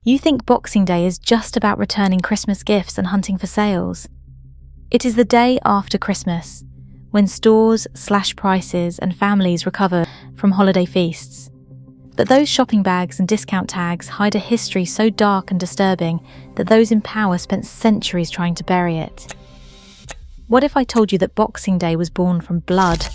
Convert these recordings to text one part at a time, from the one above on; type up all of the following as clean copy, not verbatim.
You think Boxing Day is just about returning Christmas gifts and hunting for sales. It is the day after Christmas, when stores slash prices and families recover from holiday feasts. But those shopping bags and discount tags hide a history so dark and disturbing that those in power spent centuries trying to bury it. What if I told you that Boxing Day was born from blood,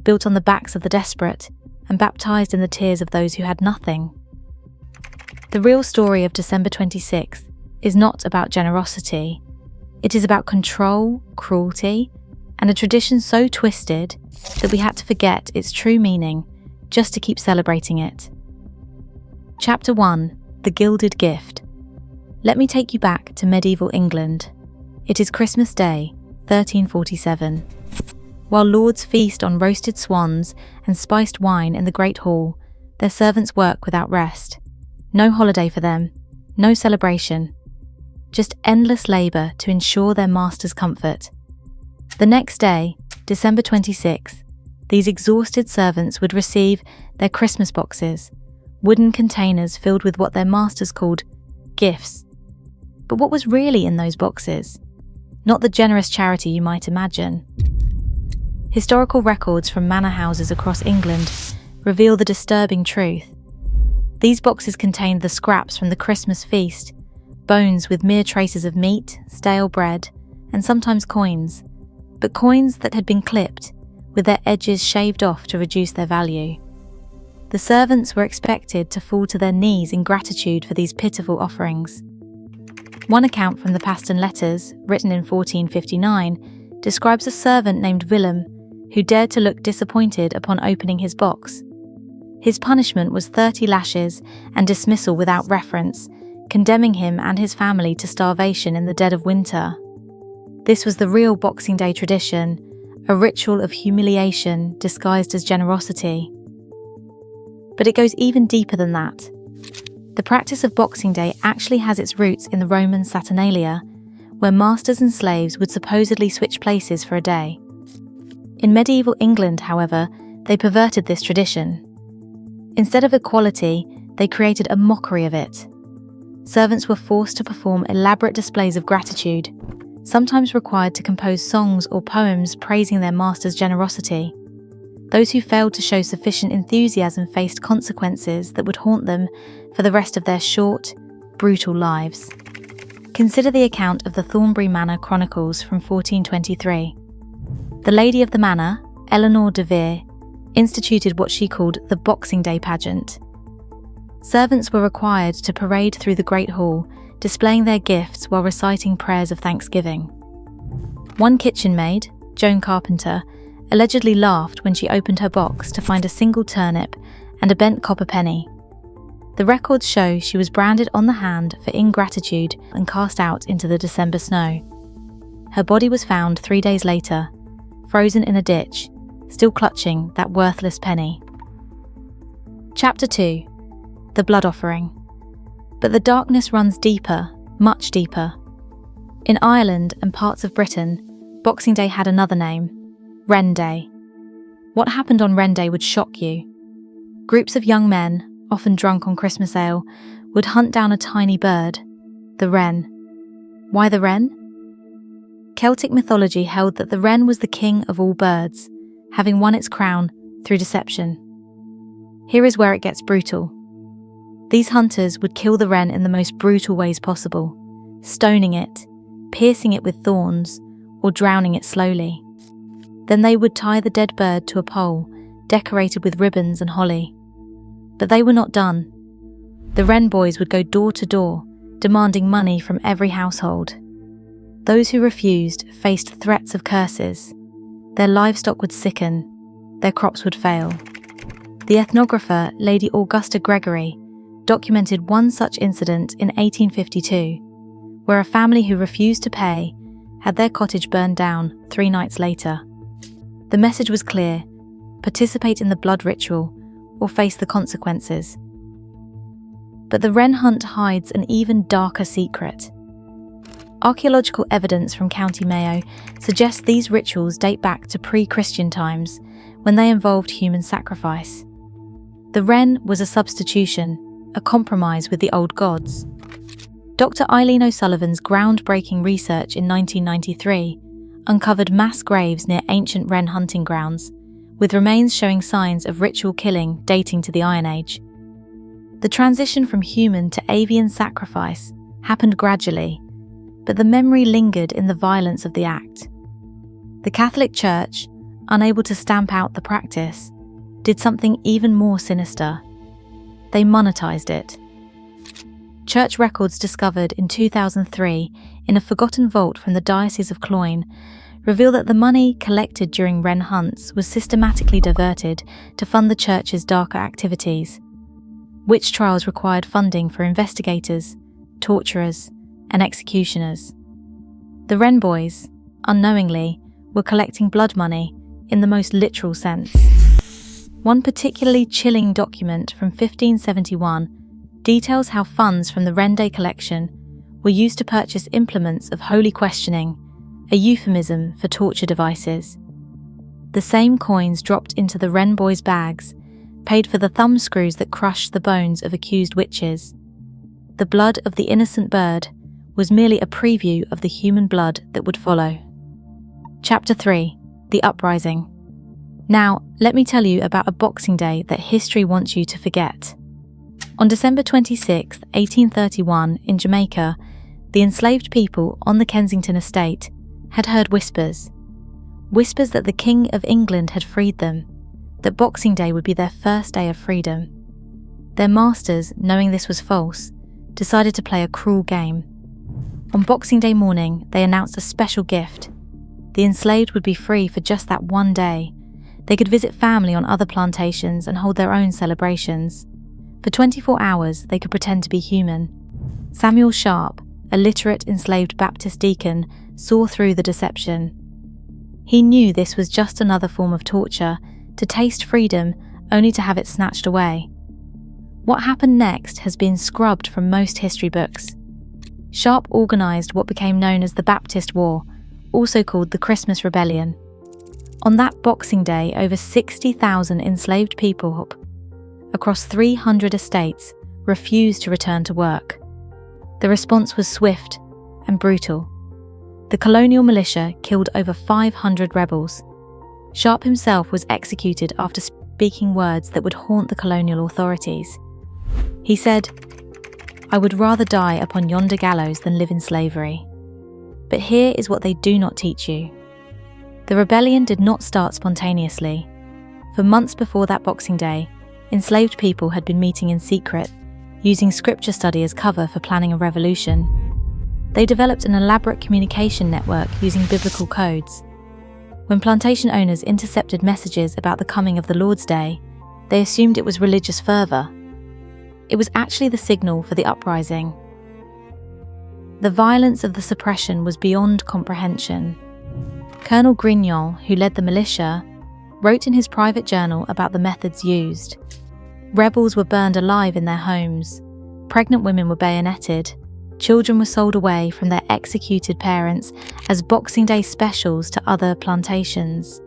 built on the backs of the desperate, and baptized in the tears of those who had nothing? The real story of December 26th is not about generosity. It is about control, cruelty, and a tradition so twisted that we had to forget its true meaning just to keep celebrating it. Chapter 1: The Gilded Gift. Let me take you back to medieval England. It is Christmas Day, 1347. While lords feast on roasted swans and spiced wine in the Great Hall, their servants work without rest. No holiday for them, no celebration, just endless labour to ensure their master's comfort. The next day, December 26th, these exhausted servants would receive their Christmas boxes, wooden containers filled with what their masters called gifts. But what was really in those boxes? Not the generous charity you might imagine. Historical records from manor houses across England reveal the disturbing truth. These boxes contained the scraps from the Christmas feast, bones with mere traces of meat, stale bread, and sometimes coins, but coins that had been clipped, with their edges shaved off to reduce their value. The servants were expected to fall to their knees in gratitude for these pitiful offerings. One account from the Paston Letters, written in 1459, describes a servant named Willem who dared to look disappointed upon opening his box. His punishment was 30 lashes and dismissal without reference, condemning him and his family to starvation in the dead of winter. This was the real Boxing Day tradition, a ritual of humiliation disguised as generosity. But it goes even deeper than that. The practice of Boxing Day actually has its roots in the Roman Saturnalia, where masters and slaves would supposedly switch places for a day. In medieval England, however, they perverted this tradition. Instead of equality, they created a mockery of it. Servants were forced to perform elaborate displays of gratitude, sometimes required to compose songs or poems praising their master's generosity. Those who failed to show sufficient enthusiasm faced consequences that would haunt them for the rest of their short, brutal lives. Consider the account of the Thornbury Manor Chronicles from 1423. The lady of the manor, Eleanor de Vere, instituted what she called the Boxing Day pageant. Servants were required to parade through the Great Hall, displaying their gifts while reciting prayers of thanksgiving. One kitchen maid, Joan Carpenter, allegedly laughed when she opened her box to find a single turnip and a bent copper penny. The records show she was branded on the hand for ingratitude and cast out into the December snow. Her body was found 3 days later, frozen in a ditch, still clutching that worthless penny. Chapter 2: The Blood Offering. But the darkness runs deeper, much deeper. In Ireland and parts of Britain, Boxing Day had another name: Wren Day. What happened on Wren Day would shock you. Groups of young men, often drunk on Christmas ale, would hunt down a tiny bird, the wren. Why the wren? Celtic mythology held that the wren was the king of all birds, having won its crown through deception. Here is where it gets brutal. These hunters would kill the wren in the most brutal ways possible, stoning it, piercing it with thorns, or drowning it slowly. Then they would tie the dead bird to a pole, decorated with ribbons and holly. But they were not done. The wren boys would go door to door, demanding money from every household. Those who refused faced threats of curses. Their livestock would sicken, their crops would fail. The ethnographer Lady Augusta Gregory documented one such incident in 1852, where a family who refused to pay had their cottage burned down 3 nights later. The message was clear: participate in the blood ritual or face the consequences. But the Wren Hunt hides an even darker secret. Archaeological evidence from County Mayo suggests these rituals date back to pre-Christian times, when they involved human sacrifice. The wren was a substitution, a compromise with the old gods. Dr. Eileen O'Sullivan's groundbreaking research in 1993 uncovered mass graves near ancient Wren hunting grounds, with remains showing signs of ritual killing dating to the Iron Age. The transition from human to avian sacrifice happened gradually, but the memory lingered in the violence of the act. The Catholic Church, unable to stamp out the practice, did something even more sinister. They monetized it. Church records discovered in 2003 in a forgotten vault from the Diocese of Cloyne reveal that the money collected during Wren hunts was systematically diverted to fund the church's darker activities. Witch trials required funding for investigators, torturers, and executioners. The Wren boys, unknowingly, were collecting blood money in the most literal sense. One particularly chilling document from 1571 details how funds from the Wren Day collection were used to purchase implements of holy questioning, a euphemism for torture devices. The same coins dropped into the Wren boys' bags paid for the thumbscrews that crushed the bones of accused witches. The blood of the innocent bird was merely a preview of the human blood that would follow. Chapter 3. The Uprising. Now, let me tell you about a Boxing Day that history wants you to forget. On December 26, 1831, in Jamaica, the enslaved people on the Kensington estate had heard whispers that the King of England had freed them, that Boxing Day would be their first day of freedom. Their masters, knowing this was false, decided to play a cruel game. On Boxing Day morning, they announced a special gift. The enslaved would be free for just that one day. They could visit family on other plantations and hold their own celebrations. For 24 hours, they could pretend to be human. Samuel Sharp, a literate enslaved Baptist deacon, saw through the deception. He knew this was just another form of torture, to taste freedom only to have it snatched away. What happened next has been scrubbed from most history books. Sharp organised what became known as the Baptist War, also called the Christmas Rebellion. On that Boxing Day, over 60,000 enslaved people across 300 estates refused to return to work. The response was swift and brutal. The colonial militia killed over 500 rebels. Sharp himself was executed after speaking words that would haunt the colonial authorities. He said, "I would rather die upon yonder gallows than live in slavery." But here is what they do not teach you. The rebellion did not start spontaneously. For months before that Boxing Day, enslaved people had been meeting in secret, using scripture study as cover for planning a revolution. They developed an elaborate communication network using biblical codes. When plantation owners intercepted messages about the coming of the Lord's Day, they assumed it was religious fervour. It was actually the signal for the uprising. The violence of the suppression was beyond comprehension. Colonel Grignol, who led the militia, wrote in his private journal about the methods used. Rebels were burned alive in their homes, pregnant women were bayoneted, children were sold away from their executed parents as Boxing Day specials to other plantations.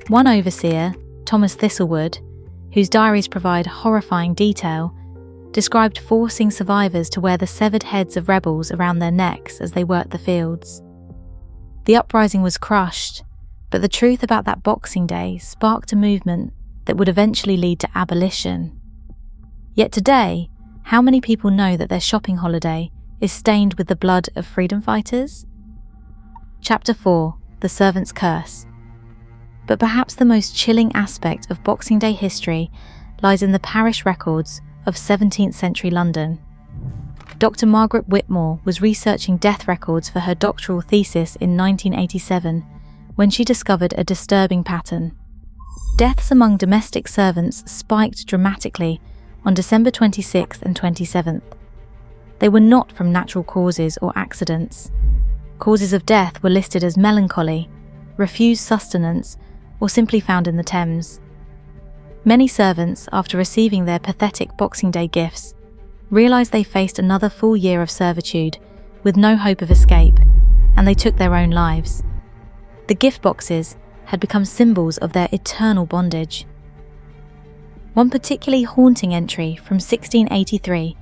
One overseer, Thomas Thistlewood, whose diaries provide horrifying detail, described forcing survivors to wear the severed heads of rebels around their necks as they worked the fields. The uprising was crushed, but the truth about that Boxing Day sparked a movement that would eventually lead to abolition. Yet today, how many people know that their shopping holiday is stained with the blood of freedom fighters? Chapter 4. The Servant's Curse. But perhaps the most chilling aspect of Boxing Day history lies in the parish records of 17th century London. Dr. Margaret Whitmore was researching death records for her doctoral thesis in 1987 when she discovered a disturbing pattern. Deaths among domestic servants spiked dramatically on December 26th and 27th. They were not from natural causes or accidents. Causes of death were listed as melancholy, refused sustenance, or simply found in the Thames. Many servants, after receiving their pathetic Boxing Day gifts, realised they faced another full year of servitude with no hope of escape, and they took their own lives. The gift boxes had become symbols of their eternal bondage. One particularly haunting entry from 1683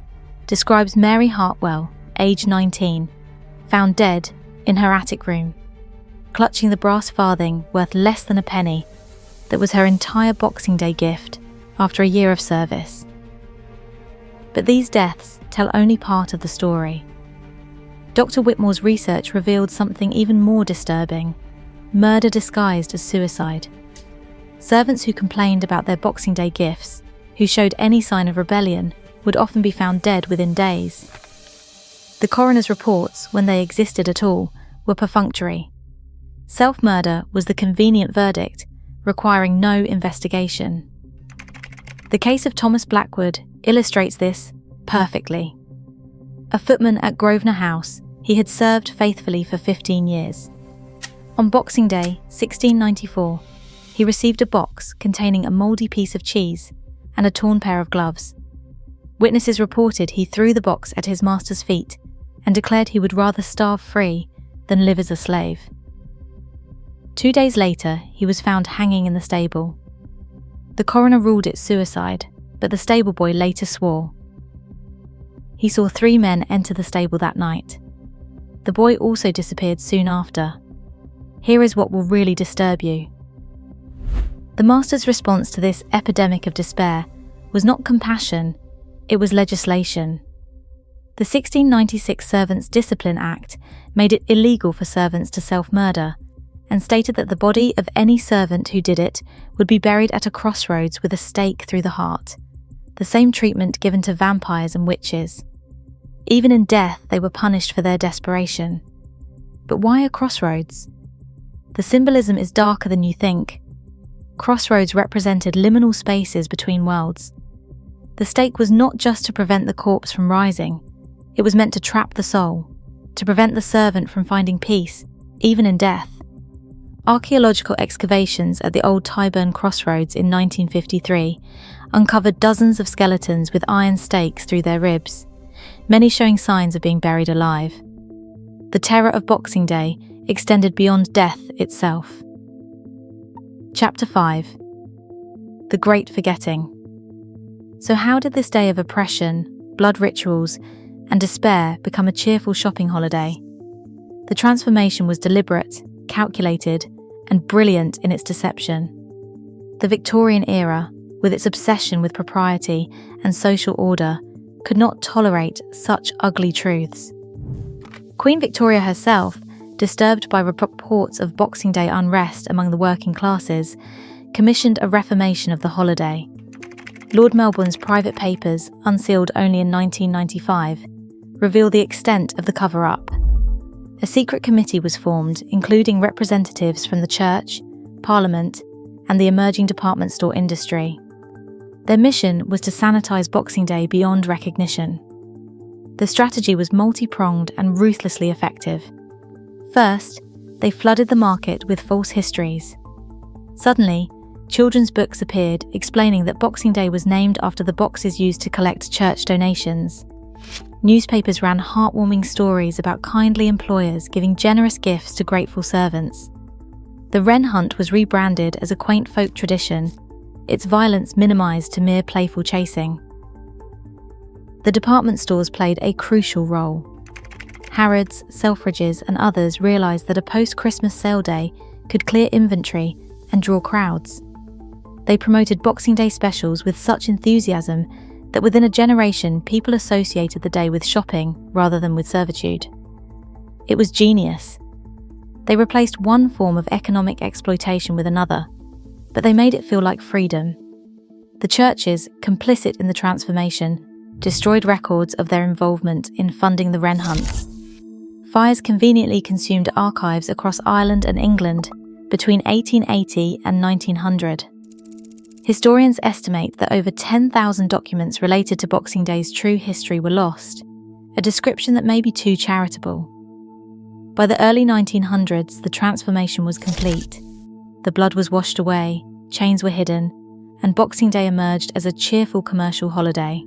describes Mary Hartwell, aged 19, found dead in her attic room, clutching the brass farthing worth less than a penny that was her entire Boxing Day gift after a year of service. But these deaths tell only part of the story. Dr. Whitmore's research revealed something even more disturbing: murder disguised as suicide. Servants who complained about their Boxing Day gifts, who showed any sign of rebellion, would often be found dead within days. The coroner's reports, when they existed at all, were perfunctory. Self-murder was the convenient verdict, requiring no investigation. The case of Thomas Blackwood illustrates this perfectly. A footman at Grosvenor House, he had served faithfully for 15 years. On Boxing Day, 1694, he received a box containing a mouldy piece of cheese and a torn pair of gloves. Witnesses reported he threw the box at his master's feet and declared he would rather starve free than live as a slave. 2 days later, he was found hanging in the stable. The coroner ruled it suicide, but the stable boy later swore. He saw 3 men enter the stable that night. The boy also disappeared soon after. Here is what will really disturb you. The master's response to this epidemic of despair was not compassion, it was legislation. The 1696 Servants' Discipline Act made it illegal for servants to self-murder, and stated that the body of any servant who did it would be buried at a crossroads with a stake through the heart, the same treatment given to vampires and witches. Even in death, they were punished for their desperation. But why a crossroads? The symbolism is darker than you think. Crossroads represented liminal spaces between worlds. The stake was not just to prevent the corpse from rising, it was meant to trap the soul, to prevent the servant from finding peace, even in death. Archaeological excavations at the old Tyburn crossroads in 1953 uncovered dozens of skeletons with iron stakes through their ribs, many showing signs of being buried alive. The terror of Boxing Day extended beyond death itself. Chapter 5. The Great Forgetting. So how did this day of oppression, blood rituals, and despair become a cheerful shopping holiday? The transformation was deliberate, calculated, and brilliant in its deception. The Victorian era, with its obsession with propriety and social order, could not tolerate such ugly truths. Queen Victoria herself, disturbed by reports of Boxing Day unrest among the working classes, commissioned a reformation of the holiday. Lord Melbourne's private papers, unsealed only in 1995, reveal the extent of the cover-up. A secret committee was formed, including representatives from the church, parliament, and the emerging department store industry. Their mission was to sanitize Boxing Day beyond recognition. The strategy was multi-pronged and ruthlessly effective. First, they flooded the market with false histories. Suddenly, children's books appeared explaining that Boxing Day was named after the boxes used to collect church donations. Newspapers ran heartwarming stories about kindly employers giving generous gifts to grateful servants. The Wren Hunt was rebranded as a quaint folk tradition, its violence minimised to mere playful chasing. The department stores played a crucial role. Harrods, Selfridges and others realised that a post-Christmas sale day could clear inventory and draw crowds. They promoted Boxing Day specials with such enthusiasm that within a generation people associated the day with shopping rather than with servitude. It was genius. They replaced one form of economic exploitation with another, but they made it feel like freedom. The churches, complicit in the transformation, destroyed records of their involvement in funding the Wren Hunts. Fires conveniently consumed archives across Ireland and England between 1880 and 1900. Historians estimate that over 10,000 documents related to Boxing Day's true history were lost, a description that may be too charitable. By the early 1900s, the transformation was complete. The blood was washed away, chains were hidden, and Boxing Day emerged as a cheerful commercial holiday.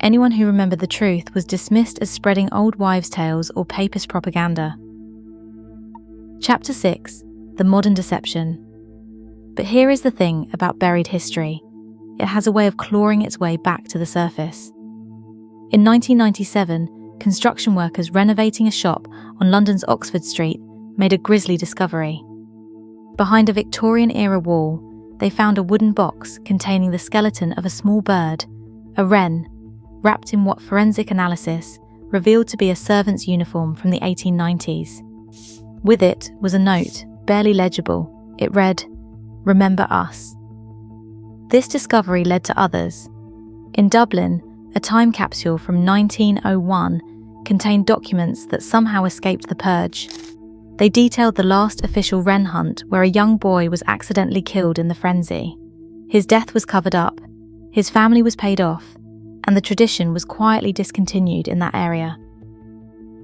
Anyone who remembered the truth was dismissed as spreading old wives' tales or papist propaganda. Chapter 6. The Modern Deception. But here is the thing about buried history. It has a way of clawing its way back to the surface. In 1997, construction workers renovating a shop on London's Oxford Street made a grisly discovery. Behind a Victorian-era wall, they found a wooden box containing the skeleton of a small bird, a wren, wrapped in what forensic analysis revealed to be a servant's uniform from the 1890s. With it was a note, barely legible. It read, "Remember us." This discovery led to others. In Dublin, a time capsule from 1901 contained documents that somehow escaped the purge. They detailed the last official Wren Hunt, where a young boy was accidentally killed in the frenzy. His death was covered up, his family was paid off, and the tradition was quietly discontinued in that area.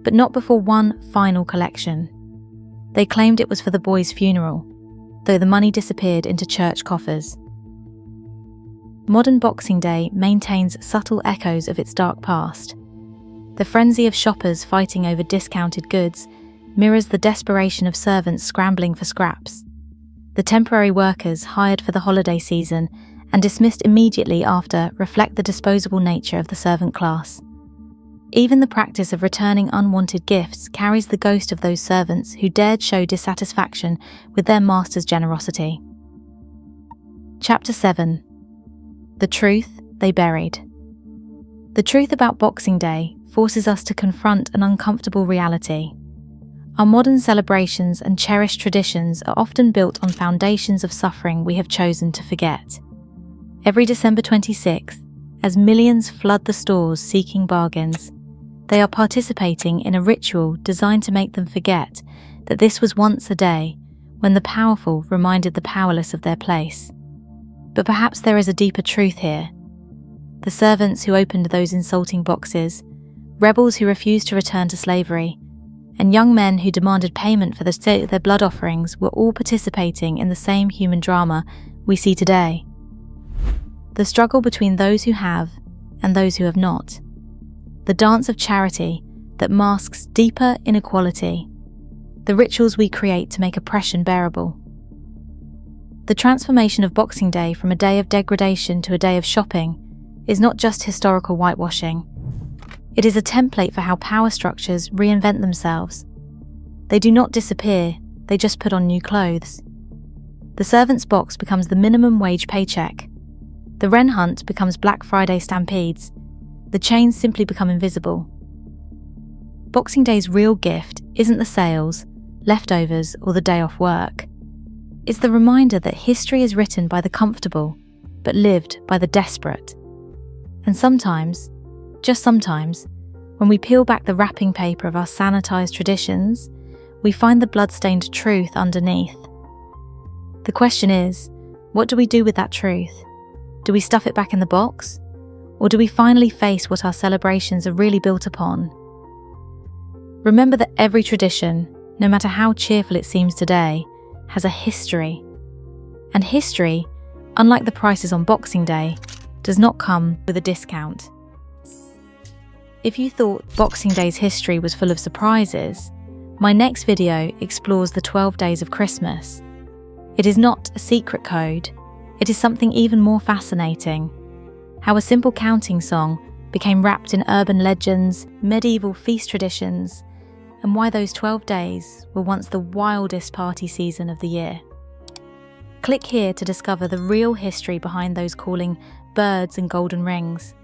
But not before one final collection. They claimed it was for the boy's funeral, though the money disappeared into church coffers. Modern Boxing Day maintains subtle echoes of its dark past. The frenzy of shoppers fighting over discounted goods mirrors the desperation of servants scrambling for scraps. The temporary workers hired for the holiday season and dismissed immediately after reflect the disposable nature of the servant class. Even the practice of returning unwanted gifts carries the ghost of those servants who dared show dissatisfaction with their master's generosity. Chapter 7. The Truth They Buried. The truth about Boxing Day forces us to confront an uncomfortable reality. Our modern celebrations and cherished traditions are often built on foundations of suffering we have chosen to forget. Every December 26th, as millions flood the stores seeking bargains, they are participating in a ritual designed to make them forget that this was once a day when the powerful reminded the powerless of their place. But perhaps there is a deeper truth here. The servants who opened those insulting boxes, rebels who refused to return to slavery, and young men who demanded payment for their blood offerings were all participating in the same human drama we see today. The struggle between those who have and those who have not. The dance of charity that masks deeper inequality. The rituals we create to make oppression bearable. The transformation of Boxing Day from a day of degradation to a day of shopping is not just historical whitewashing. It is a template for how power structures reinvent themselves. They do not disappear, they just put on new clothes. The servant's box becomes the minimum wage paycheck. The Wren Hunt becomes Black Friday stampedes. The chains simply become invisible. Boxing Day's real gift isn't the sales, leftovers, or the day off work. It's the reminder that history is written by the comfortable, but lived by the desperate. And sometimes, just sometimes, when we peel back the wrapping paper of our sanitized traditions, we find the blood-stained truth underneath. The question is, what do we do with that truth? Do we stuff it back in the box? Or do we finally face what our celebrations are really built upon? Remember that every tradition, no matter how cheerful it seems today, has a history. And history, unlike the prices on Boxing Day, does not come with a discount. If you thought Boxing Day's history was full of surprises, my next video explores the 12 days of Christmas. It is not a secret code, it is something even more fascinating. How a simple counting song became wrapped in urban legends, medieval feast traditions, and why those 12 days were once the wildest party season of the year. Click here to discover the real history behind those calling birds and golden rings.